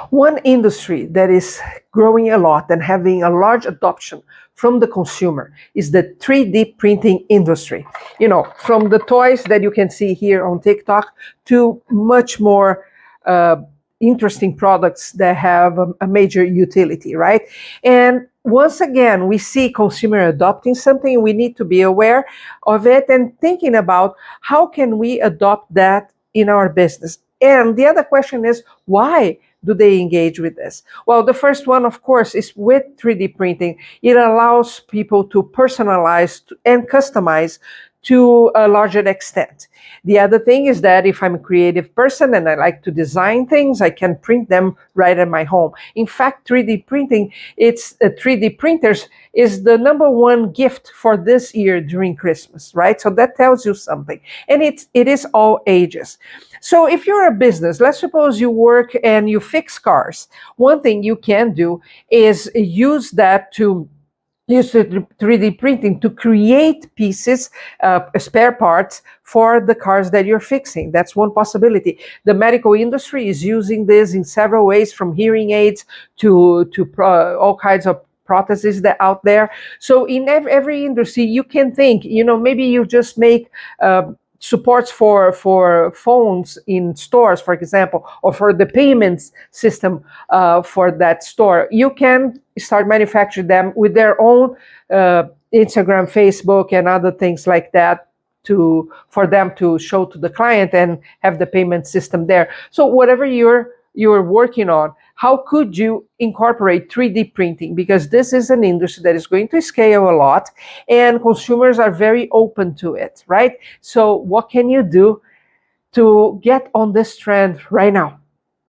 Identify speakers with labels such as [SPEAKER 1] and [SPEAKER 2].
[SPEAKER 1] One industry that is growing a lot and having a large adoption from the consumer is the 3D printing industry. You know, from the toys that you can see here on TikTok to much more interesting products that have a major utility, right? And once again, we see consumer adopting something, we need to be aware of it and thinking about how can we adopt that in our business. And the other question is, why do they engage with this? Well, the first one, of course, is with 3D printing. It allows people to personalize and customize to a larger extent. The other thing is that if I'm a creative person and I like to design things, I can print them right at my home. In fact, 3D printing, 3D printers is the number one gift for this year during Christmas, right? So that tells you something. And it is all ages. So if you're a business, let's suppose you work and you fix cars. One thing you can do is use 3D printing to create pieces, spare parts for the cars that you're fixing. That's one possibility. The medical industry is using this in several ways, from hearing aids to all kinds of prostheses that out there. So in every industry, you can think, maybe you just make supports for phones in stores, for example, or for the payments system for that store. You can start manufacturing them with their own Instagram, Facebook, and other things like that for them to show to the client and have the payment system there. So whatever you're working on, how could you incorporate 3D printing? Because this is an industry that is going to scale a lot and consumers are very open to it, right? So what can you do to get on this trend right now?